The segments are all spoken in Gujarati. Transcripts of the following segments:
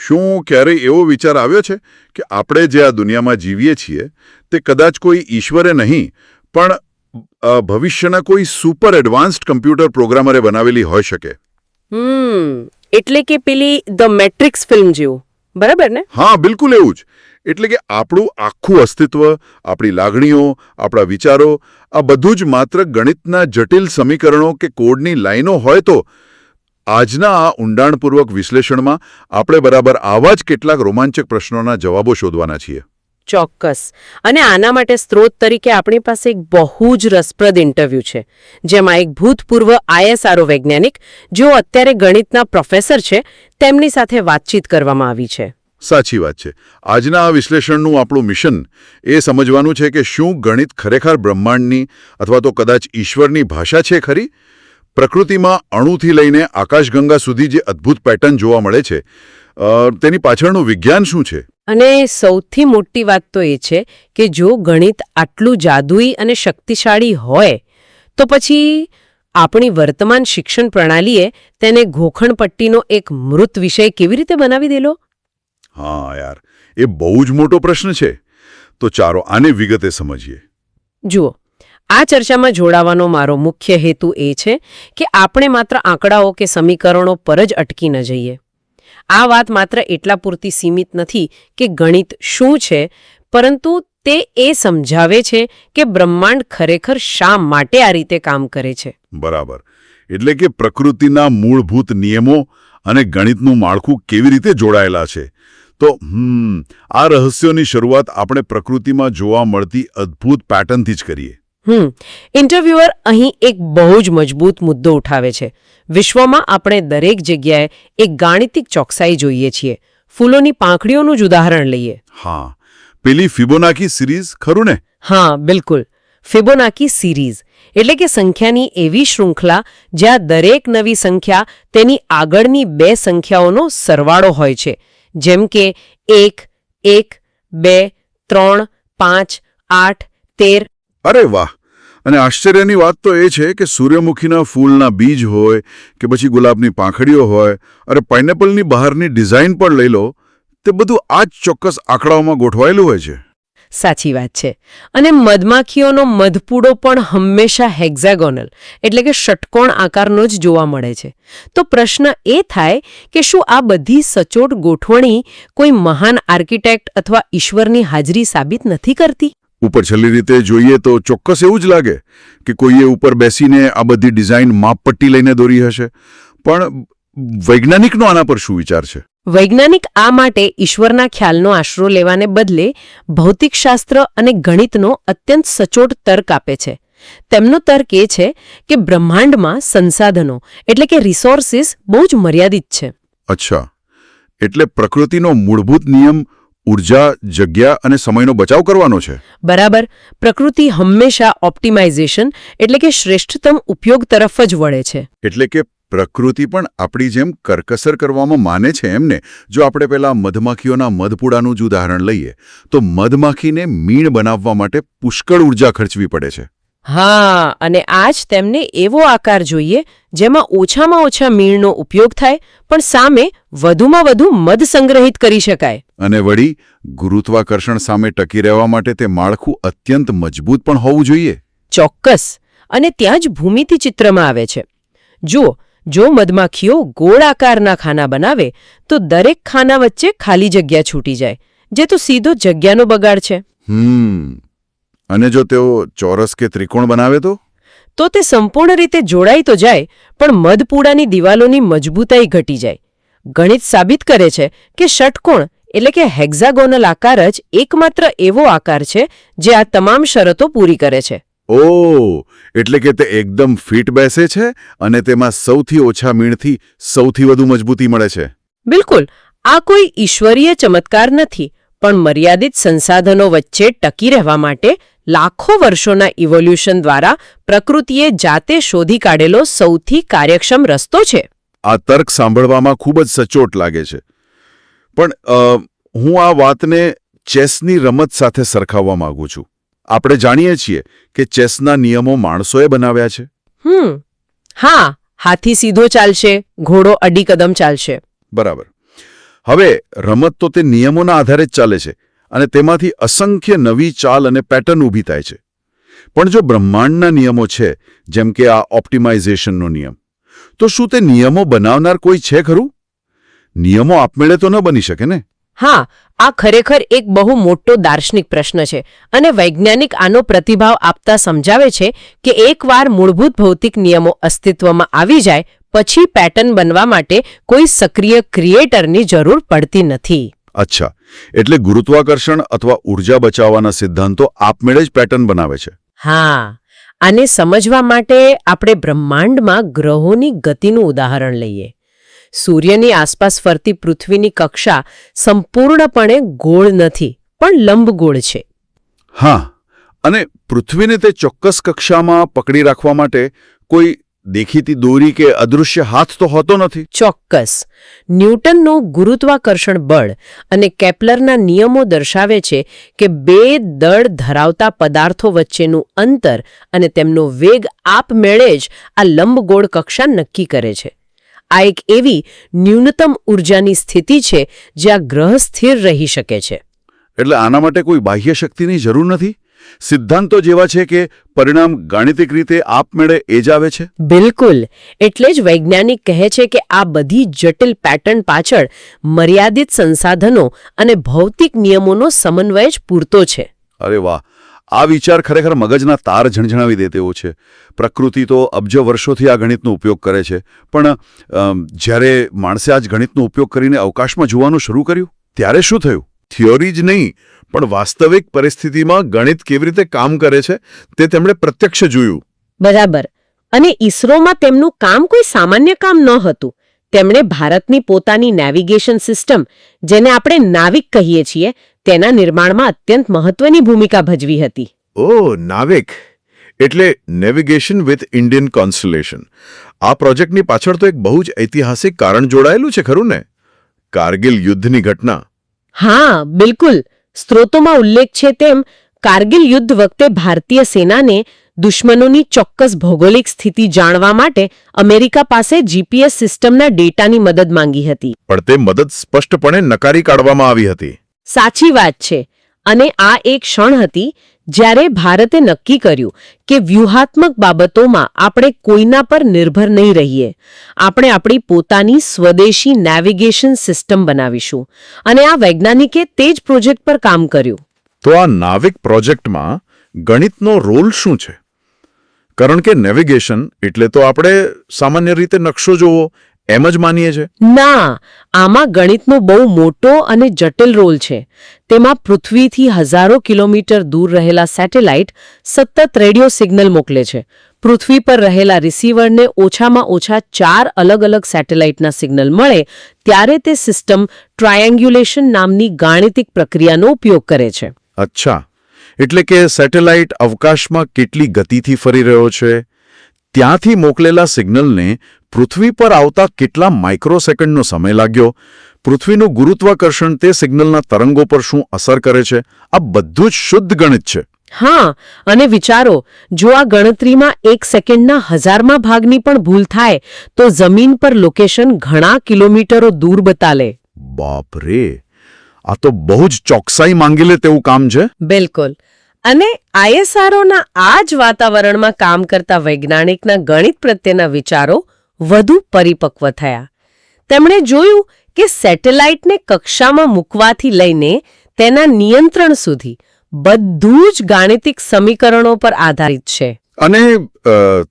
શું ક્યારેય એવો વિચાર આવ્યો છે કે આપણે જે આ દુનિયામાં જીવીએ છીએ તે કદાચ કોઈ ઈશ્વરે નહીં પણ ભવિષ્યના કોઈ સુપર એડવાન્સ્ડ કમ્પ્યુટર પ્રોગ્રામરે બનાવેલી હોઈ શકે? એટલે કે પેલી ધ મેટ્રિક્સ ફિલ્મ જેવું, બરાબર ને? હા, બિલકુલ એવું જ. એટલે કે આપણું આખું અસ્તિત્વ, આપણી લાગણીઓ, આપણા વિચારો, આ બધું જ માત્ર ગણિતના જટિલ સમીકરણો કે કોડની લાઈનો હોય તો આજના આ ઊંડાણપૂર્વક વિશ્લેષણમાં આપણે બરાબર આવા જ કેટલાક રોમાંચક પ્રશ્નોના જવાબો શોધવાના છીએ. ચોક્કસ. અને આના માટે સ્ત્રોત તરીકે આપણી પાસે એક બહુ જ રસપ્રદ ઇન્ટરવ્યૂ છે, જેમાં એક ભૂતપૂર્વ ISRO વૈજ્ઞાનિક, જેઓ અત્યારે ગણિતના પ્રોફેસર છે, તેમની સાથે વાતચીત કરવામાં આવી છે. સાચી વાત છે. આજના આ વિશ્લેષણનું આપણું મિશન એ સમજવાનું છે કે શું ગણિત ખરેખર બ્રહ્માંડની અથવા તો કદાચ ઈશ્વરની ભાષા છે ખરી? પ્રકૃતિમાં અણુથી લઈને આકાશગંગા સુધી જે અદ્ભુત પેટર્ન જોવા મળે છે, તેની પાછળનું વિજ્ઞાન શું છે? અને સૌથી મોટી વાત તો એ છે કે જો ગણિત આટલું જાદુઈ અને શક્તિશાળી હોય તો પછી આપણી વર્તમાન શિક્ષણ પ્રણાલીએ તેને ઘોખણપટ્ટીનો એક મૃત વિષય કેવી રીતે બનાવી દેલો? હા યાર, એ બહુ જ મોટો પ્રશ્ન છે. તો ચાલો આને વિગતે સમજીએ. જુઓ, આ ચર્ચામાં જોડાવાનો મારો મુખ્ય હેતુ એ છે કે આપણે માત્ર આંકડાઓ કે સમીકરણો પર જ અટકી ન જઈએ. આ વાત માત્ર એટલા પૂરતી સીમિત નથી કે ગણિત શું છે, પરંતુ તે એ સમજાવે છે કે બ્રહ્માંડ ખરેખર શા માટે આ રીતે કામ કરે છે. બરાબર. એટલે કે પ્રકૃતિના મૂળભૂત નિયમો અને ગણિતનું માળખું કેવી રીતે જોડાયેલા છે. તો આ રહસ્યોની શરૂઆત આપણે પ્રકૃતિમાં જોવા મળતી અદ્ભુત પેટર્નથી જ કરીએ. ઇન્ટરવ્યુઅર અહીં એક બહુ જ મજબૂત મુદ્દો ઉઠાવે છે. વિશ્વમાં આપણે દરેક જગ્યાએ એક ગાણિતિક ચોકસાઈ જોઈએ છીએ. ફૂલોની પાંખડીઓનું જ ઉદાહરણ લઈએ. હા, પેલી ફિબોનાકી સિરીઝ, ખરું ને? હા, બિલકુલ. ફિબોનાકી સિરીઝ એટલે કે સંખ્યાની એવી શૃંખલા જ્યાં દરેક નવી સંખ્યા તેની આગળની બે સંખ્યાઓનો સરવાળો હોય છે. જેમ કે 1, 1, 2, 3, 5, 8, 13. અરે વાહ! અને આશ્ચર્યની વાત તો એ છે કે સૂર્યમુખીના ફૂલના બીજ હોય કે પછી ગુલાબની પાંખડીઓ હોય, અરે પાઇનેપલની બહારની ડિઝાઇન પણ લઈ લો, તે બધું આ જ ચોક્કસ આંકડાઓમાં ગોઠવાયેલું હોય છે. સાચી વાત છે. અને મધમાખીઓનો મધપૂડો પણ હંમેશા હેક્ઝાગોનલ એટલે કે ષટકોણ આકારનો જ જોવા મળે છે. તો પ્રશ્ન એ થાય કે શું આ બધી સચોટ ગોઠવણી કોઈ મહાન આર્કિટેક્ટ અથવા ઈશ્વરની હાજરી સાબિત નથી કરતી? ઉપર છેલ્લી રીતે જોઈએ તો ચોક્કસ એવું જ લાગે કે કોઈએ ઉપર બેસીને આ બધી ડિઝાઇન માપપટ્ટી લઈને દોરી હશે. પણ વૈજ્ઞાનિકનો આના પર શું વિચાર છે? વૈજ્ઞાનિક આ માટે ઈશ્વરના ખ્યાલનો આશરો લેવાને બદલે ભૌતિકશાસ્ત્ર અને ગણિતનો અત્યંત સચોટ તર્ક આપે છે. તેમનો તર્ક એ છે કે બ્રહ્માંડમાં સંસાધનો એટલે કે રિસોર્સિસ બહુ જ મર્યાદિત છે. અચ્છા, એટલે પ્રકૃતિનો મૂળભૂત નિયમ ઉર્જા, જગ્યા અને સમયનો બચાવ કરવાનો છે. બરાબર. પ્રકૃતિ હંમેશા ઓપ્ટિમાઇઝેશન એટલે કે શ્રેષ્ઠતમ ઉપયોગ તરફ જ વળે છે. એટલે કે પ્રકૃતિ પણ આપણી જેમ કરકસર કરવામાં માને છે એમને. જો આપણે પેલા મધમાખીઓના મધપૂડાનું જ ઉદાહરણ લઈએ તો મધમાખીને મીણ બનાવવા માટે પુષ્કળ ઉર્જા ખર્ચવી પડે છે. હા, અને આજ તેમને એવો આકાર જોઈએ જેમાં ઓછામાં ઓછા મીણનો ઉપયોગ થાય પણ સામે વધુમાં વધુ મધ સંગ્રહિત કરી શકાય. અને વળી ગુરુત્વાકર્ષણ સામે ટકી રહેવા માટે તે માળખું અત્યંત મજબૂત પણ હોવું જોઈએ. ચોક્કસ. અને ત્યાં જ ભૂમિતિ ચિત્રમાં આવે છે. જુઓ, જો મધમાખીઓ ગોળ આકારના ખાના બનાવે તો દરેક ખાના વચ્ચે ખાલી જગ્યા છૂટી જાય, જે તો સીધો જગ્યાનો બગાડ છે. અને જો તેઓ ચોરસ કે ત્રિકોણ બનાવે તો તે સંપૂર્ણ રીતે જોડાઈ તો જાય પણ મધપૂડાની દિવાલોની મજબૂતાઈ ઘટી જાય. ગણિત સાબિત કરે છે કે ષટકોણ એટલે કે હેક્ઝાગોનલ આકાર જ એકમાત્ર એવો આકાર છે જે આ તમામ શરતો પૂરી કરે છે. ઓહ, એટલે કે તે એકદમ ફિટ બેસે છે અને તેમાં સૌથી ઓછા મીણથી સૌથી વધુ મજબૂતી મળે છે. બિલકુલ. આ કોઈ ઈશ્વરીય ચમત્કાર નથી, પણ મર્યાદિત સંસાધનો વચ્ચે ટકી રહેવા માટે લાખો વર્ષોના ઇવોલ્યુશન દ્વારા પ્રકૃતિએ જાતે શોધી કાઢેલો સૌથી કાર્યક્ષમ રસ્તો છે. આ તર્ક સાંભળવામાં ખૂબ જ સચોટ લાગે છે. પણ હું આ વાતને ચેસની રમત સાથે સરખાવવા માંગુ છું. આપણે જાણીએ છીએ કે ચેસના નિયમો માણસોએ બનાવ્યા છે. હા, હાથી સીધો ચાલશે, ઘોડો અડી કદમ ચાલશે. બરાબર. હવે રમત તો તે નિયમોના આધારે જ ચાલે છે અને તેમાંથી અસંખ્ય નવી ચાલ અને પેટર્ન ઊભી થાય છે. પણ જો બ્રહ્માંડના નિયમો છે, જેમ કે આ ઓપ્ટિમાઇઝેશનનો નિયમ, તો શું તે નિયમો બનાવનાર કોઈ છે ખરું? નિયમો આપમેળે તો ન બની શકે ને? હા, આ ખરેખર એક બહુ મોટો દાર્શનિક પ્રશ્ન છે અને વૈજ્ઞાનિક આનો પ્રતિભાવ આપતા સમજાવે છે કે એકવાર મૂળભૂત ભૌતિક નિયમો અસ્તિત્વમાં આવી જાય પછી પેટર્ન બનવા માટે કોઈ સક્રિય ક્રિએટરની જરૂર પડતી નથી. અચ્છા, એટલે ગુરુત્વાકર્ષણ અથવા ઉર્જા બચાવવાના સિદ્ધાંતો આપમેળે જ પેટર્ન બનાવે છે. હા, આને સમજવા માટે આપણે બ્રહ્માંડમાં ગ્રહોની ગતિનું ઉદાહરણ લઈએ. સૂર્યની આસપાસ ફરતી પૃથ્વીની કક્ષા સંપૂર્ણપણે ગોળ નથી, પણ લંબગોળ છે. હા, અને પૃથ્વીને તે ચોક્કસ કક્ષામાં પકડી રાખવા માટે કોઈ દેખીતી દોરી કે અદૃશ્ય હાથ તો હોતો નથી. ચોક્કસ. ન્યૂટનનું ગુરુત્વાકર્ષણ બળ અને કેપ્લરના નિયમો દર્શાવે છે કે બે દળ ધરાવતા પદાર્થો વચ્ચેનું અંતર અને તેમનો વેગ આપમેળે જ આ લંબગોળ કક્ષા નક્કી કરે છે. આ એક એવી ન્યૂનતમ ઊર્જાની સ્થિતિ છે જ્યાં ગ્રહ સ્થિર રહી શકે છે. એટલે આના માટે કોઈ બાહ્ય શક્તિની જરૂર નથી? સિદ્ધાંતો જેવા છે કે પરિણામ ગાણિતિક રીતે આપમેળે એ જ આવે છે? બિલકુલ. એટલે જ વૈજ્ઞાનિક કહે છે કે આ બધી જટિલ પેટર્ન પાછળ મર્યાદિત સંસાધનો અને ભૌતિક નિયમોનો સમન્વય જ પૂરતો છે. અરે વાહ, આ વિચાર ખરેખર મગજના તાર ઝણઝણાવી દે તેવો છે. પ્રકૃતિ તો અબજો વર્ષોથી આ ગણિતનો ઉપયોગ કરે છે, પણ જ્યારે માણસે આજ ગણિતનો ઉપયોગ કરીને અવકાશમાં જોવાનું શરૂ કર્યું ત્યારે શું થયું? થિયોરી જ નહીં, પણ વાસ્તવિક પરિસ્થિતિમાં ગણિત કેવી રીતે કામ કરે છે તે તેમણે પ્રત્યક્ષ જોયું. બરાબર. અને ઈસરોમાં તેમનું કામ કોઈ સામાન્ય કામ ન હતું. તેમણે ભારતની પોતાની નેવિગેશન સિસ્ટમ, જેને આપણે નાવિક કહીએ છીએ, તેના નિર્માણમાં અત્યંત મહત્વની ભૂમિકા ભજવી હતી. ઓહ, નાવિક એટલે નેવિગેશન વિથ ઇન્ડિયન કોન્સ્ટલેશન. આ પ્રોજેક્ટની પાછળ તો એક બહુ જ ઐતિહાસિક કારણ જોડાયેલું છે ખરું ને? કારગિલ યુદ્ધની ઘટના. હા, બિલકુલ. સ્ત્રોતોમાં ઉલ્લેખ છે તેમ કારગિલ યુદ્ધ વખતે ભારતીય સેનાને દુશ્મનોની ચોક્કસ ભૌગોલિક સ્થિતિ જાણવા માટે અમેરિકા પાસે જીપીએસ સિસ્ટમના ડેટાની મદદ માંગી હતી. પણ તે મદદ સ્પષ્ટપણે નકારી કાઢવામાં આવી હતી. સાચી વાત છે. અને આ એક ક્ષણ હતી જ્યારે ભારતે નક્કી કર્યું કે વ્યૂહાત્મક બાબતોમાં આપણે કોઈના પર નિર્ભર નહીં રહીએ. આપણે આપણી પોતાની સ્વદેશી નેવિગેશન સિસ્ટમ બનાવીશું. અને આ વૈજ્ઞાનિકે તે જ પ્રોજેક્ટ પર કામ કર્યું. તો આ નાવિક પ્રોજેક્ટમાં ગણિતનો રોલ શું છે? કારણ કે નેવિગેશન એટલે તો આપણે સામાન્ય રીતે નકશો જોવો એમ જ માનીએ છીએ. ના, આમાં ગણિતનો બહુ મોટો અને જટિલ રોલ છે. તેમાં પૃથ્વીથી હજારો કિલોમીટર દૂર રહેલા સેટેલાઇટ સતત રેડિયો સિગ્નલ મોકલે છે. પૃથ્વી પર રહેલા રિસીવરને ઓછામાં ઓછા 4 અલગ અલગ સેટેલાઇટના સિગ્નલ મળે ત્યારે તે સિસ્ટમ ટ્રાયેંગ્યુલેશન નામની ગાણિતિક પ્રક્રિયાનો ઉપયોગ કરે છે. અચ્છા, એટલે કે સેટેલાઇટ અવકાશમાં કેટલી ગતિથી ફરી રહ્યો છે, ત્યાંથી મોકલેલા સિગ્નલને પૃથ્વી પર આવતા કેટલા માઇક્રોસેકન્ડનો સમય લાગ્યો, પૃથ્વીનું ગુરુત્વાકર્ષણ તે સિગ્નલના તરંગો પર શું અસર કરે છે, આ બધું જ શુદ્ધ ગણિત છે. હા, અને વિચારો, જો આ ગણતરીમાં 1 સેકન્ડના 1000માં ભાગની પણ ભૂલ થાય તો જમીન પર લોકેશન ઘણા કિલોમીટરો દૂર બતાલે. બાપ રે, આ તો બહુ જ ચોકસાઈ માંગી લે તેવું કામ છે. બિલકુલ. અને આઈએસઆરઓના આ જ વાતાવરણમાં કામ કરતા વૈજ્ઞાનિકના ગણિત પ્રત્યેના વિચારો વધુ પરિપક્વ થયા. તેમણે જોયું કે સેટેલાઇટને કક્ષામાં મૂકવાથી લઈને તેના નિયંત્રણ સુધી બધું જ ગાણિતિક સમીકરણો પર આધારિત છે. અને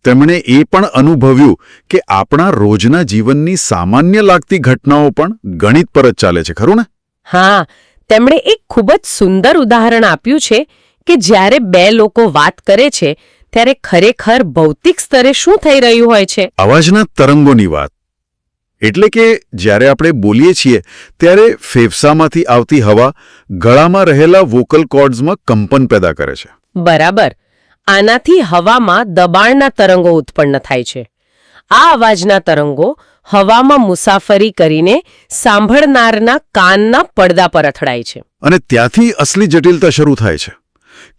તેમણે એ પણ અનુભવ્યું કે આપણા રોજના જીવનની સામાન્ય લાગતી ઘટનાઓ પણ ગણિત પર જ ચાલે છે ખરું ને? હા, તેમણે એક ખૂબ જ સુંદર ઉદાહરણ આપ્યું છે કે જ્યારે બે લોકો વાત કરે છે ત્યારે ખરેખર ભૌતિક સ્તરે શું થઈ રહ્યું હોય છે. અવાજના તરંગોની વાત. એટલે કે જ્યારે આપણે બોલીએ છીએ ત્યારે ફેફસામાંથી આવતી હવા ગળામાં રહેલા વોકલ કોર્ડ્સમાં કંપન પેદા કરે છે. બરાબર. આનાથી હવામાં દબાણના તરંગો ઉત્પન્ન થાય છે. આ અવાજના તરંગો હવામાં મુસાફરી કરીને સાંભળનારના કાનના પડદા પર અથડાય છે. અને ત્યાંથી અસલી જટિલતા શરૂ થાય છે.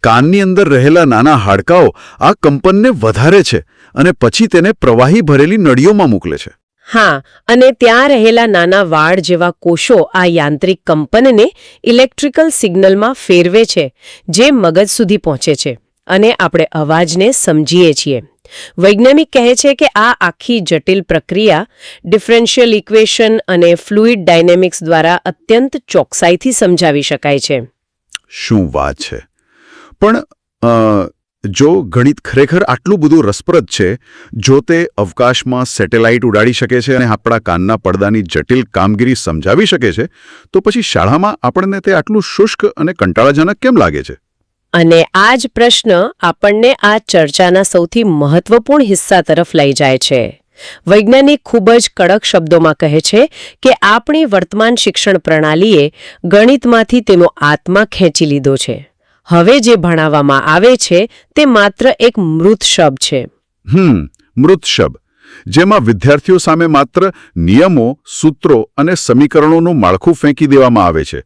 કાનની અંદર રહેલા નાના હાડકાઓ આ કંપનને વધારે છે અને પછી તેને પ્રવાહી ભરેલી નળીઓમાં મોકલે છે. હા, અને ત્યાં રહેલા નાના વાળ જેવા કોષો આ યાંત્રિક કંપનને ઇલેક્ટ્રિકલ સિગ્નલમાં ફેરવે છે, જે મગજ સુધી પહોંચે છે અને આપણે અવાજને સમજીએ છીએ. વૈજ્ઞાનિક કહે છે કે આ આખી જટિલ પ્રક્રિયા ડિફરન્શિયલ ઇક્વેશન અને ફ્લુઇડ ડાયનેમિક્સ દ્વારા અત્યંત ચોકસાઈથી સમજાવી શકાય છે. શું વાત છે! પણ જો ગણિત ખરેખર આટલું બધું રસપ્રદ છે, જો તે અવકાશમાં સેટેલાઇટ ઉડાડી શકે છે અને આપણા કાનના પડદાની જટિલ કામગીરી સમજાવી શકે છે, તો પછી શાળામાં આપણને તે આટલું શુષ્ક અને કંટાળાજનક કેમ લાગે છે? અને આ જ પ્રશ્ન આપણને આ ચર્ચાના સૌથી મહત્વપૂર્ણ હિસ્સા તરફ લઈ જાય છે. વૈજ્ઞાનિક ખૂબ જ કડક શબ્દોમાં કહે છે કે આપણી વર્તમાન શિક્ષણ પ્રણાલીએ ગણિતમાંથી તેનો આત્મા ખેંચી લીધો છે. હવે જે ભણાવવામાં આવે છે તે માત્ર એક મૃત શબ્દ છે. મૃત શબ્દ, જેમાં વિદ્યાર્થીઓ સામે માત્ર નિયમો, સૂત્રો અને સમીકરણોનું માળખું ફેંકી દેવામાં આવે છે.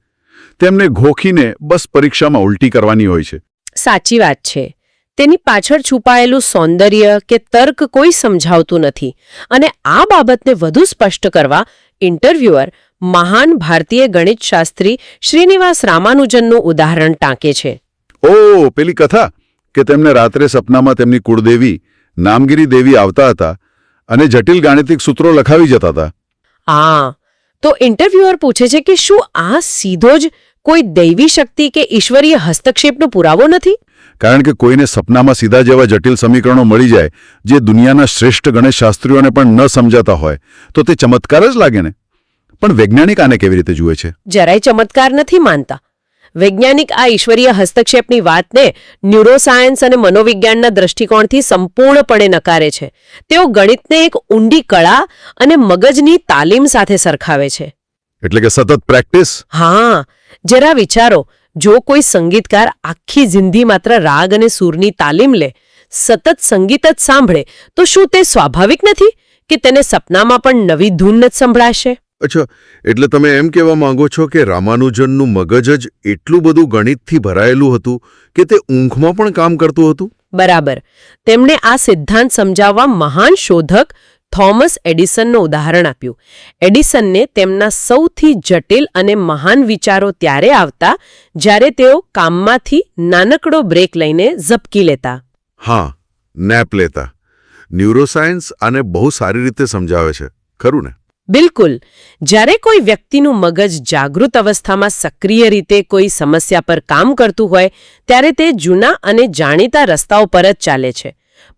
તેમને ઘોખીને બસ પરીક્ષામાં ઉલટી કરવાની હોય છે. સાચી વાત છે. તેની પાછળ છુપાયેલું સૌંદર્ય કે તર્ક કોઈ સમજાવતું નથી. અને આ બાબતને વધુ સ્પષ્ટ કરવા ઇન્ટરવ્યુઅર મહાન ભારતીય ગણિતશાસ્ત્રી શ્રીનિવાસ રામાનુજનનું ઉદાહરણ ટાંકે છે. પેલી કથા કે તેમને રાત્રે સપનામાં તેમની કુળદેવી નામગીરી દેવી આવતા હતા અને જટિલ ગાણિતિક સૂત્રો લખાવી જતા હતા. તો ઇન્ટરવ્યુઅર પૂછે છે કે શું આ સીધો જ કોઈ દૈવી શક્તિ કે ઈશ્વરીય હસ્તક્ષેપનો પુરાવો નથી? કારણ કે કોઈને સપનામાં સીધા જેવા જટિલ સમીકરણો મળી જાય જે દુનિયાના શ્રેષ્ઠ ગણિતશાસ્ત્રીઓને પણ ન સમજાતા હોય તો તે ચમત્કાર જ લાગે ને. પણ વૈજ્ઞાનિક આને કેવી રીતે જુએ છે? જરાય ચમત્કાર નથી માનતા. વૈજ્ઞાનિક આ ઈશ્વરીય હસ્તક્ષેપની વાતને ન્યુરોસાયન્સ અને મનોવિજ્ઞાનના દૃષ્ટિકોણથી સંપૂર્ણપણે નકારે છે. તેઓ ગણિતને એક ઊંડી કળા અને મગજની તાલીમ સાથે સરખાવે છે. એટલે કે સતત પ્રેક્ટિસ? હા, જરા વિચારો, જો કોઈ સંગીતકાર આખી જિંદગી માત્ર રાગ અને સૂરની તાલીમ લે, સતત સંગીત જ સાંભળે, તો શું તે સ્વાભાવિક નથી કે તેને સપનામાં પણ નવી ધૂન જ સંભળાશે? અચ્છા, એટલે તમે એમ કહેવા માંગો છો કે રામાનુજનનું મગજ જ એટલું બધું ગણિતથી ભરાયેલું હતું કે તે ઊંઘમાં પણ કામ કરતું હતું? બરાબર. તેમણે આ સિદ્ધાંત સમજાવવા મહાન શોધક થોમસ એડિસનનું ઉદાહરણ આપ્યું. એડિસનને તેમના સૌથી જટિલ અને મહાન વિચારો ત્યારે આવતા જ્યારે તેઓ કામમાંથી નાનકડો બ્રેક લઈને ઝબકી લેતા. હા, નેપ લેતા. ન્યુરોસાયન્સ આને બહુ સારી રીતે સમજાવે છે, ખરું ને? બિલકુલ. જ્યારે કોઈ વ્યક્તિનું મગજ જાગૃત અવસ્થામાં સક્રિય રીતે કોઈ સમસ્યા પર કામ કરતું હોય ત્યારે તે જૂના અને જાણીતા રસ્તાઓ પર જ ચાલે છે.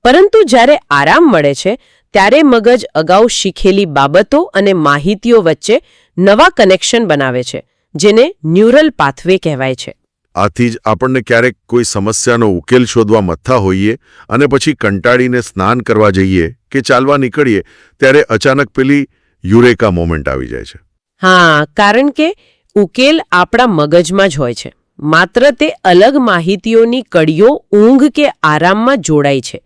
પરંતુ જ્યારે આરામ મળે છે ત્યારે મગજ અગાઉ શીખેલી બાબતો અને માહિતીઓ વચ્ચે નવા કનેક્શન બનાવે છે, જેને ન્યુરલ પાથવે કહેવાય છે. આથી જ આપણને ક્યારેક કોઈ સમસ્યાનો ઉકેલ શોધવા મથ્થા હોઈએ અને પછી કંટાળીને સ્નાન કરવા જઈએ કે ચાલવા નીકળીએ ત્યારે અચાનક પેલી યુરેકા મોમેન્ટ આવી જાય છે. હા, કારણ કે ઉકેલ આપણા મગજમાં જ હોય છે. માત્ર તે અલગ માહિતીઓની કડીઓ ઊંઘ કે આરામમાં જોડાય છે.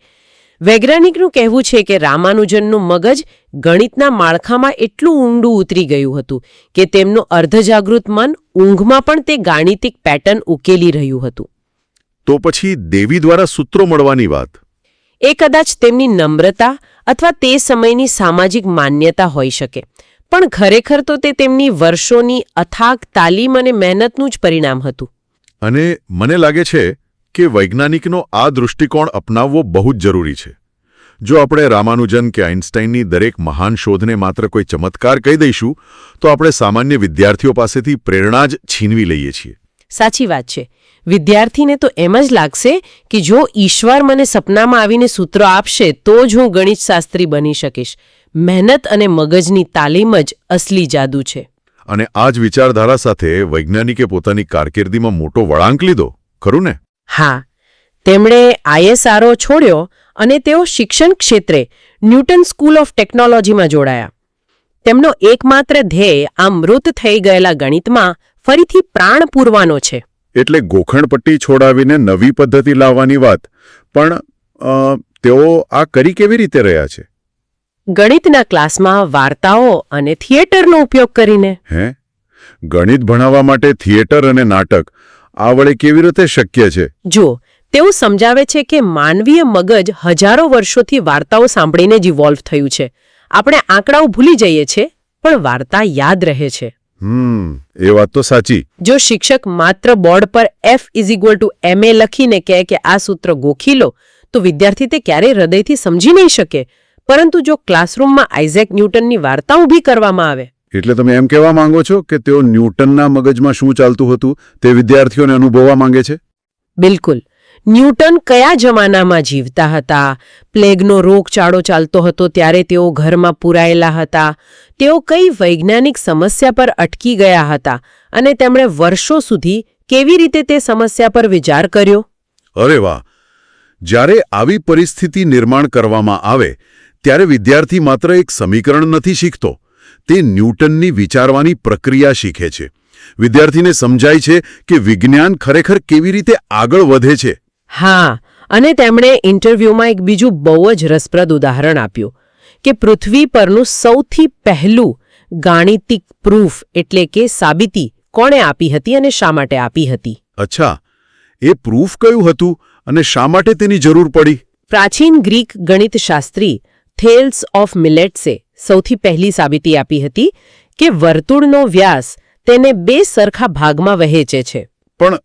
વૈજ્ઞાનિકનું કહેવું છે કે રામાનુજનનું મગજ ગણિતના માળખામાં એટલું ઊંડું ઉતરી ગયું હતું કે તેમનું અર્ધજાગૃત મન ઊંઘમાં પણ તે ગાણિતિક પેટર્ન ઉકેલી રહ્યું હતું. તો પછી દેવી દ્વારા સૂત્રો મળવાની વાત? એ કદાચ તેમની નમ્રતા અથવા તે સમયની સામાજિક માન્યતા હોઈ શકે, પણ ખરેખર તો તે તેમની વર્ષોની અથાગ તાલીમ અને મહેનતનું જ પરિણામ હતું. અને મને લાગે છે કે વૈજ્ઞાનિકનો આ દૃષ્ટિકોણ અપનાવવો બહુ જ જરૂરી છે. જો આપણે રામાનુજન કે આઇન્સ્ટાઈનની દરેક મહાન શોધને માત્ર કોઈ ચમત્કાર કહી દઈશું તો આપણે સામાન્ય વિદ્યાર્થીઓ પાસેથી પ્રેરણા જ છીનવી લઈએ છીએ. સાચી વાત છે. વિદ્યાર્થીને તો એમ જ લાગશે કે જો ઈશ્વર મને સપનામાં આવીને સૂત્રો આપશે તો જ હું ગણિતશાસ્ત્રી બની શકીશ. મહેનત અને મગજની તાલીમ જ અસલી જાદુ છે. અને આ જ વિચારધારા સાથે વૈજ્ઞાનિકે પોતાની કારકિર્દીમાં મોટો વળાંક લીધો, ખરું ને? હા, તેમણે ISRO છોડ્યો અને તેઓ શિક્ષણ ક્ષેત્રે ન્યૂટન સ્કૂલ ઓફ ટેકનોલોજીમાં જોડાયા. તેમનો એકમાત્ર ધ્યેય આ મૃત થઈ ગયેલા ગણિતમાં ફરીથી પ્રાણ પૂરવાનો છે. એટલે ગોખણપટ્ટી છોડાવીને નવી પદ્ધતિ લાવવાની વાત. પણ તેઓ આ કરી કેવી રીતે રહ્યા છે? ગણિતના ક્લાસમાં વાર્તાઓ અને થિયેટરનો ઉપયોગ કરીને. ગણિત ભણાવવા માટે થિયેટર અને નાટક આ વડે કેવી રીતે શક્ય છે? જો તેઓ સમજાવે છે કે માનવીય મગજ હજારો વર્ષોથી વાર્તાઓ સાંભળીને જ ઇવોલ્વ થયું છે. આપણે આંકડાઓ ભૂલી જઈએ છીએ પણ વાર્તા યાદ રહે છે. એ વાત તો સાચી. જો શિક્ષક માત્ર બોર્ડ પર F=ma લખીને કહે કે આ સૂત્ર ગોખી લો તો વિદ્યાર્થી તે ક્યારેય હૃદયથી સમજી નહીં શકે. પરંતુ જો ક્લાસરૂમમાં આઇઝેક ન્યૂટનની વાર્તા ઊભી કરવામાં આવે. એટલે તમે એમ કહેવા માંગો છો કે તેઓ ન્યૂટનના મગજમાં શું ચાલતું હતું તે વિદ્યાર્થીઓને અનુભવવા માંગે છે? બિલકુલ. ન્યૂટન કયા જમાનામાં જીવતા હતા? પ્લેગનો રોગચાળો ચાલતો હતો ત્યારે તેઓ ઘરમાં પૂરાયેલા હતા. તેઓ કઈ વૈજ્ઞાનિક સમસ્યા પર અટકી ગયા હતા અને તેમણે વર્ષો સુધી કેવી રીતે તે સમસ્યા પર વિચાર કર્યો? અરે વાહ! જ્યારે આવી પરિસ્થિતિ નિર્માણ કરવામાં આવે ત્યારે વિદ્યાર્થી માત્ર એક સમીકરણ નથી શીખતો, તે ન્યૂટનની વિચારવાની પ્રક્રિયા શીખે છે. વિદ્યાર્થીને સમજાય છે કે વિજ્ઞાન ખરેખર કેવી રીતે આગળ વધે છે. હા, અને તેમણે ઇન્ટરવ્યૂમાં એક બીજું બહુ જ રસપ્રદ ઉદાહરણ આપ્યું કે પૃથ્વી પરનું સૌથી પહેલું ગાણિતિક પ્રૂફ એટલે કે સાબિતી કોણે આપી હતી અને શા માટે આપી હતી? અચ્છા, એ પ્રૂફ કયું હતું અને શા માટે તેની જરૂર પડી? પ્રાચીન ગ્રીક ગણિતશાસ્ત્રી થેલ્સ ઓફ મિલેટ્સે સૌથી પહેલી સાબિતી આપી હતી કે વર્તુળનો વ્યાસ તેને બે સરખા ભાગમાં વહેંચે છે. પણ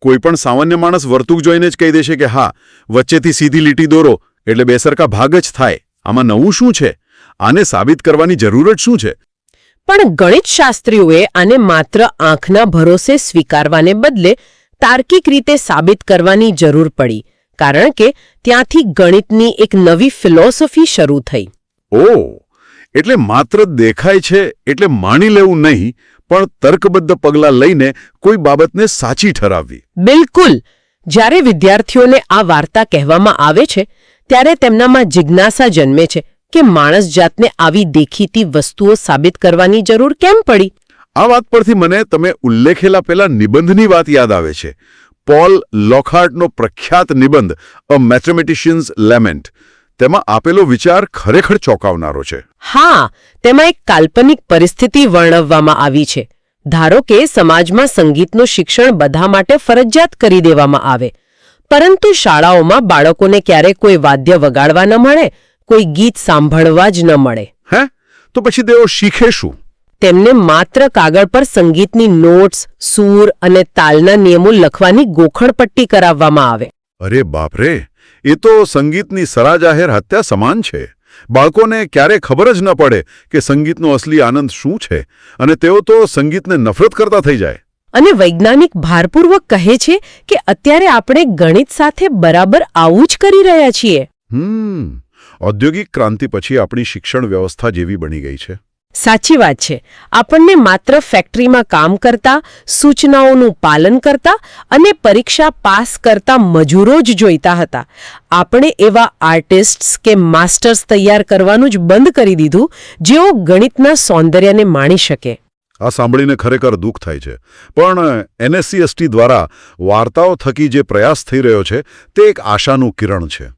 કોઈ પણ સામાન્ય માણસ વર્તુળ જોઈને જ કહી દેશે કે હા, વચ્ચેથી સીધી લીટી દોરો એટલે બે સરખા ભાગ જ થાય. આમાં નવું શું છે? આને સાબિત કરવાની જરૂર જ શું છે? પણ ગણિતશાસ્ત્રીઓએ આને માત્ર આંખના ભરોસે સ્વીકારવાને બદલે તાર્કિક રીતે સાબિત કરવાની જરૂર પડી, કારણ કે ત્યાંથી ગણિતની એક નવી ફિલોસોફી શરૂ થઈ. ઓહ, એટલે માત્ર દેખાય છે એટલે માની લેવું નહીં, પણ તર્કબદ્ધ પગલાં લઈને કોઈ બાબતને સાચી ઠરાવવી. બિલકુલ. જ્યારે વિદ્યાર્થીઓને આ વાર્તા કહેવામાં આવે છે ત્યારે તેમનામાં જિજ્ઞાસા જન્મે છે કે માણસ જાતને આવી દેખીતી વસ્તુઓ સાબિત કરવાની જરૂર કેમ પડી? આ વાત પરથી મને તમે ઉલ્લેખેલા પેલા નિબંધની વાત યાદ આવે છે. પોલ લોકહાર્ટનો પ્રખ્યાત નિબંધ અ મેથેમેટિશિયન્સ લેમેન્ટ. તેમાં આપેલો વિચાર ખરેખર ચોંકાવનારો છે. હા, તેમાં એક કાલ્પનિક પરિસ્થિતિ વર્ણવવામાં આવી છે. ધારો કે સમાજમાં સંગીતનું શિક્ષણ બધા માટે ફરજિયાત કરી દેવામાં આવે, પરંતુ શાળાઓમાં બાળકોને ક્યારેક કોઈ વાદ્ય વગાડવા ન મળે, કોઈ ગીત સાંભળવા જ ન મળે. હે? તો પછી તેઓ શીખે શું? તેમને માત્ર કાગળ પર સંગીતની નોટ્સ, સૂર અને તાલના નિયમો લખવાની ગોખણપટ્ટી કરાવવામાં આવે. અરે બાપરે! એ તો સંગીતની સરાજાહેર હત્યા સમાન છે. બાળકોને ક્યારે ખબર જ ન પડે કે સંગીતનો અસલી આનંદ શું છે અને તેઓ તો સંગીતને નફરત કરતા થઈ જાય. અને વૈજ્ઞાનિક ભારપૂર્વક કહે છે કે અત્યારે આપણે ગણિત સાથે બરાબર આવું જ કરી રહ્યા છીએ. ઔદ્યોગિક ક્રાંતિ પછી આપણી શિક્ષણ વ્યવસ્થા જેવી બની ગઈ છે. સાચી વાત છે. આપણને માત્ર ફેક્ટરીમાં કામ કરતા, સૂચનાઓનું પાલન કરતા અને પરીક્ષા પાસ કરતા મજૂરો જ જોઈતા હતા. આપણે એવા આર્ટિસ્ટ્સ કે માસ્ટર્સ તૈયાર કરવાનું જ બંધ કરી દીધું જેઓ ગણિતના સૌંદર્યને માણી શકે. આ સાંભળીને ખરેખર દુઃખ થાય છે. પણ NSC-ST દ્વારા વાર્તાઓ થકી જે પ્રયાસ થઈ રહ્યો છે તે એક આશાનું કિરણ છે.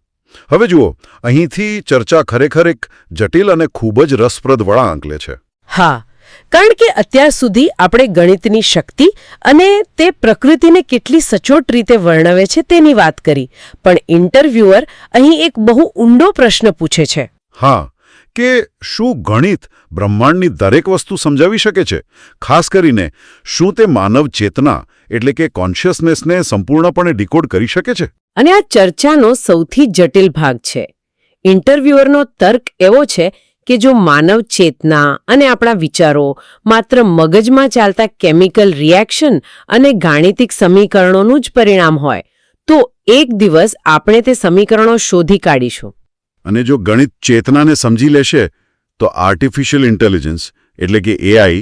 હવે જુઓ, અહીંથી ચર્ચા ખરેખર એક જટિલ અને ખૂબ જ રસપ્રદ વળાંક લે છે. હા, કારણ કે અત્યાર સુધી આપણે ગણિતની શક્તિ અને તે પ્રકૃતિને કેટલી સચોટ રીતે વર્ણવે છે તેની વાત કરી, પણ ઇન્ટરવ્યુઅર અહીં એક બહુ ઊંડો પ્રશ્ન પૂછે છે. હા, કે શું ગણિત બ્રહ્માંડની દરેક વસ્તુ સમજાવી શકે છે? ખાસ કરીને શું તે માનવ ચેતના એટલે કે કોન્શિયસનેસને સંપૂર્ણપણે ડીકોડ કરી શકે છે? અને આ ચર્ચાનો સૌથી જટિલ ભાગ છે. ઇન્ટરવ્યુઅરનો તર્ક એવો છે કે જો માનવ ચેતના અને આપણા વિચારો માત્ર મગજમાં ચાલતા કેમિકલ રિએક્શન અને ગાણિતિક સમીકરણોનું જ પરિણામ હોય તો એક દિવસ આપણે તે સમીકરણો શોધી કાઢીશું. અને જો ગણિત ચેતનાને સમજી લેશે તો આર્ટિફિશિયલ ઇન્ટેલિજન્સ એટલે કે AI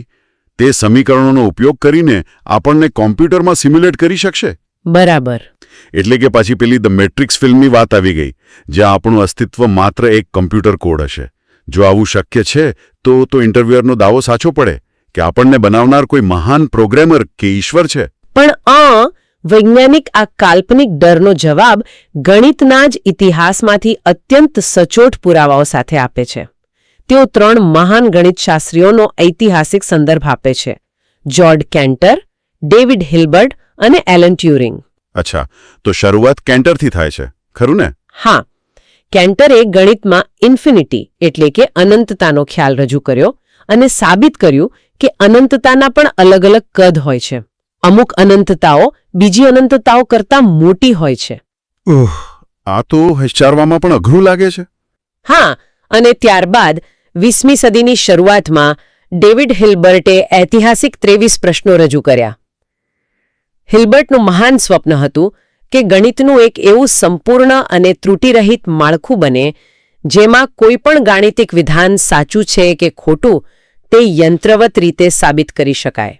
તે સમીકરણોનો ઉપયોગ કરીને આપણને કોમ્પ્યુટરમાં સિમ્યુલેટ કરી શકશે. બરાબર. એટલે કે પાછી પેલી ધ મેટ્રિક્સ ફિલ્મની વાત આવી ગઈ, જ્યાં આપણું અસ્તિત્વ માત્ર એક કમ્પ્યુટર કોડ હશે. જો આવું શક્ય છે તો ઇન્ટરવ્યુઅરનો દાવો સાચો પડે કે આપણને બનાવનાર કોઈ મહાન પ્રોગ્રામર કે ઈશ્વર છે. પણ વૈજ્ઞાનિક આ કાલ્પનિક ડરનો જવાબ ગણિતના જ ઇતિહાસમાંથી અત્યંત સચોટ પુરાવાઓ સાથે આપે છે. તેઓ 3 મહાન ગણિતશાસ્ત્રીઓનો ઐતિહાસિક સંદર્ભ આપે છે: જ્યોર્જ કેન્ટર, ડેવિડ હિલ્બર્ટ અને એલન ટ્યુરિંગ. અચ્છા, તો શરૂઆત કેન્ટરથી થાય છે, ખરું ને? હા. કેન્ટરે ગણિતમાં ઇન્ફિનિટી એટલે કે અનંતતાનો ખ્યાલ રજૂ કર્યો અને સાબિત કર્યું કે અનંતતાના પણ અલગ અલગ કદ હોય છે. અમુક અનંતતાઓ બીજી અનંતતાઓ કરતાં મોટી હોય છે. આ તો વિચારવામાં પણ અઘરું લાગે છે. હા, અને ત્યારબાદ 20મી સદીની શરૂઆતમાં ડેવિડ હિલ્બર્ટે ઐતિહાસિક 23 પ્રશ્નો રજૂ કર્યા. હિલ્બર્ટનું મહાન સ્વપ્ન હતું કે ગણિતનું એક એવું સંપૂર્ણ અને ત્રુટિરહિત માળખું બને જેમાં કોઈ પણ ગાણિતિક વિધાન સાચું છે કે ખોટું તે યંત્રવત રીતે સાબિત કરી શકાય.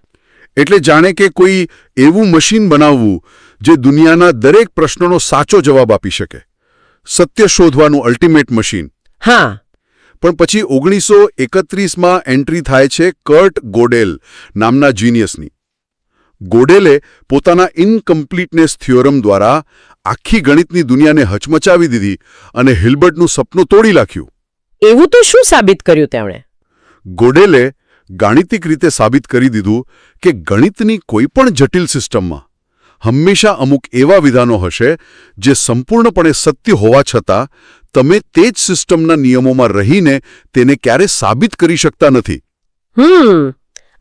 એટલે જાણે કે કોઈ એવું મશીન બનાવવું જે દુનિયાના દરેક પ્રશ્નોનો સાચો જવાબ આપી શકે. સત્ય શોધવાનું અલ્ટિમેટ મશીન. હા, પણ પછી 1931માં એન્ટ્રી થાય છે કર્ટ ગોડેલ નામના જીનિયસની. ગોડેલે પોતાના ઇનકમ્પ્લીટનેસ થિયોરમ દ્વારા આખી ગણિતની દુનિયાને હચમચાવી દીધી અને હિલ્બર્ટનું સપનું તોડી નાખ્યું. એવું તો શું સાબિત કર્યું તેમણે? ગોડેલે ગાણિતિક રીતે સાબિત કરી દીધું કે ગણિતની કોઈ પણ જટિલ સિસ્ટમમાં હંમેશા અમુક એવા વિધાનો હશે જે સંપૂર્ણપણે સત્ય હોવા છતાં તમે તે જ સિસ્ટમના નિયમોમાં રહીને તેને ક્યારે સાબિત કરી શકતા નથી.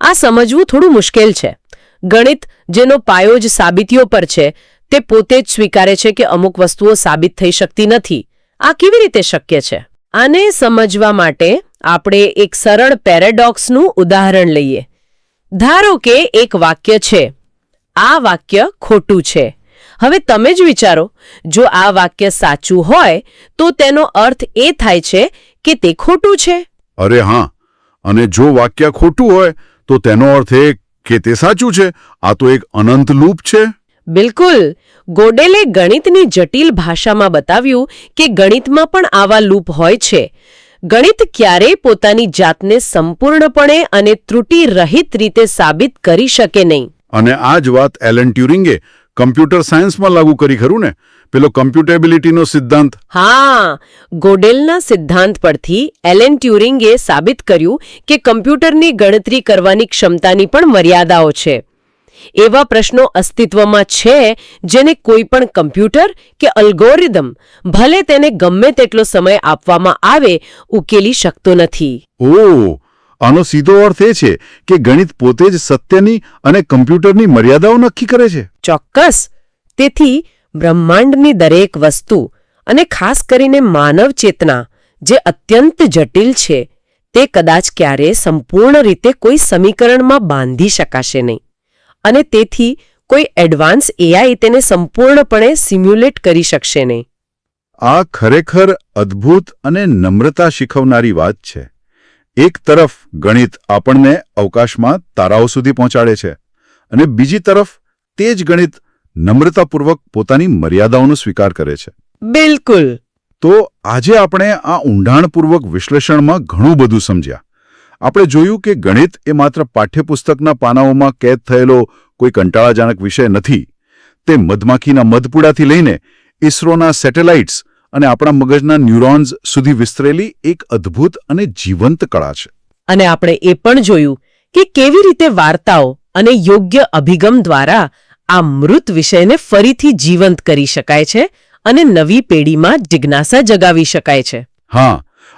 આ સમજવું થોડું મુશ્કેલ છે. ગણિત જેનો પાયો જ સાબિતીઓ પર છે તે પોતે જ સ્વીકારે છે કે અમુક વસ્તુઓ સાબિત થઈ શકતી નથી. આ કેવી રીતે શક્ય છે? આને સમજવા માટે આપણે એક સરળ પેરેડોક્સનું ઉદાહરણ લઈએ. ધારો કે એક વાક્ય છે, આ વાક્ય ખોટું છે. હવે તમે જ વિચારો, જો આ વાક્ય સાચું હોય તો તેનો અર્થ એ થાય છે કે તે ખોટું છે. અરે હા, અને જો વાક્ય ખોટું હોય તો તેનો અર્થ એ કે તે સાચું છે. આ તો એક અનંત લૂપ છે. બિલકુલ. ગોડેલે ગણિતની જટિલ ભાષામાં બતાવ્યું કે ગણિતમાં પણ આવા લૂપ હોય છે. ગણિત ક્યારેય પોતાની જાતને સંપૂર્ણપણે અને ત્રુટિરહિત રીતે સાબિત કરી શકે નહીં. અને આ જ વાત એલન ટ્યુરિંગે કમ્પ્યુટર સાયન્સમાં લાગુ કરી ખરું ને, પેલો કમ્પ્યુટેબિલિટીનો સિદ્ધાંત. હા, ગોડેલના સિદ્ધાંત પરથી એલન ટ્યુરિંગે સાબિત કર્યું કે કમ્પ્યુટરની ગણતરી કરવાની ક્ષમતાની પણ મર્યાદાઓ છે. એવા પ્રશ્નો અસ્તિત્વમાં છે જેને કોઈ પણ કમ્પ્યુટર કે અલ્ગોરિધમ ભલે તેને ગમે તેટલો સમય આપવામાં આવે ઉકેલી શકતો નથી. ઓહ, આનો સીધો અર્થ એ છે કે ગણિત પોતે જ સત્યની અને કમ્પ્યુટરની મર્યાદાઓ નક્કી કરે છે. ચોક્કસ. તેથી બ્રહ્માંડની દરેક વસ્તુ અને ખાસ કરીને માનવ ચેતના જે અત્યંત જટિલ છે તે કદાચ ક્યારેય સંપૂર્ણ રીતે કોઈ સમીકરણમાં બાંધી શકાશે નહીં. અને તેથી કોઈ એડવાન્સ એઆઈ તેને સંપૂર્ણપણે સિમ્યુલેટ કરી શકશે નહીં. આ ખરેખર અદ્ભુત અને નમ્રતા શીખવનારી વાત છે. એક તરફ ગણિત આપણને અવકાશમાં તારાઓ સુધી પહોંચાડે છે અને બીજી તરફ તે જ ગણિત નમ્રતાપૂર્વક પોતાની મર્યાદાઓનો સ્વીકાર કરે છે. બિલકુલ. તો આજે આપણે આ ઊંડાણપૂર્વક વિશ્લેષણમાં ઘણું બધું સમજ્યા. આપણે જોયું કે ગણિત એ માત્ર પાઠ્યપુસ્તકના પાનાઓમાં કેદ થયેલો કોઈ કંટાળાજનક વિષય નથી. તે મધમાખીના મધપૂડાથી લઈને ઇસરોના સેટેલાઇટ્સ અને આપણા મગજના ન્યુરોન્સ સુધી વિસ્તરેલી એક અદ્ભુત અને જીવંત કળા છે. અને આપણે એ પણ જોયું કે કેવી રીતે વાર્તાઓ અને યોગ્ય અભિગમ દ્વારા આ મૃત વિષયને ફરીથી જીવંત કરી શકાય છે અને નવી પેઢીમાં જિજ્ઞાસા જગાવી શકાય છે. હા,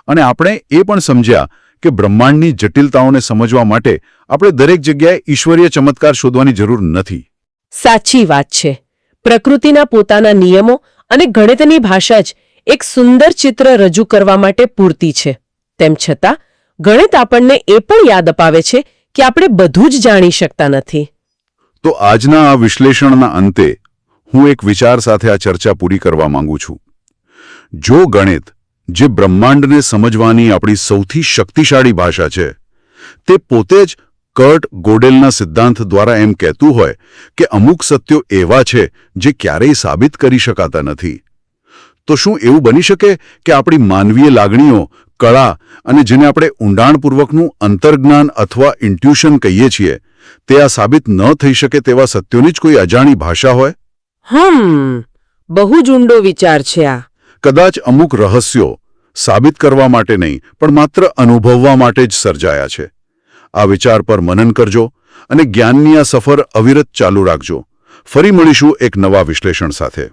અને આપણે એ પણ સમજ્યા કે બ્રહ્માંડની જટિલતાઓને સમજવા માટે આપણે દરેક જગ્યાએ ઈશ્વરીય ચમત્કાર શોધવાની જરૂર નથી. સાચી વાત છે. પ્રકૃતિના પોતાના નિયમો અને ગણિતની ભાષા જ એક સુંદર ચિત્ર રજૂ કરવા માટે પૂરતી છે. તેમ છતાં ગણિત આપણને એ પણ યાદ અપાવે છે કે આપણે બધું જ જાણી શકતા નથી. તો આજના આ વિશ્લેષણના અંતે હું એક વિચાર સાથે આ ચર્ચા પૂરી કરવા માંગુ છું. જો ગણિત, જે બ્રહ્માંડને સમજવાની આપણી સૌથી શક્તિશાળી ભાષા છે, તે પોતે જ કર્ટ ગોડેલના સિદ્ધાંત દ્વારા એમ કહેતું હોય કે અમુક સત્યો એવા છે જે ક્યારેય સાબિત કરી શકાતા નથી, તો શું એવું બની શકે કે આપણી માનવીય લાગણીઓ, કળા અને જેને આપણે ઊંડાણપૂર્વકનું અંતર્જ્ઞાન અથવા ઇન્ટ્યુશન કહીએ છીએ તે આ સાબિત ન થઈ શકે તેવા સત્યોની જ કોઈ અજાણી ભાષા હોય? બહુ જ ઊંડો વિચાર છે આ. કદાચ અમુક રહસ્યો સાબિત કરવા માટે નહીં પણ માત્ર અનુભવવા માટે જ સર્જાયા છે. આ વિચાર પર મનન કરજો અને જ્ઞાનની આ સફર અવિરત ચાલુ રાખજો. ફરી મળીશું એક નવા વિશ્લેષણ સાથે.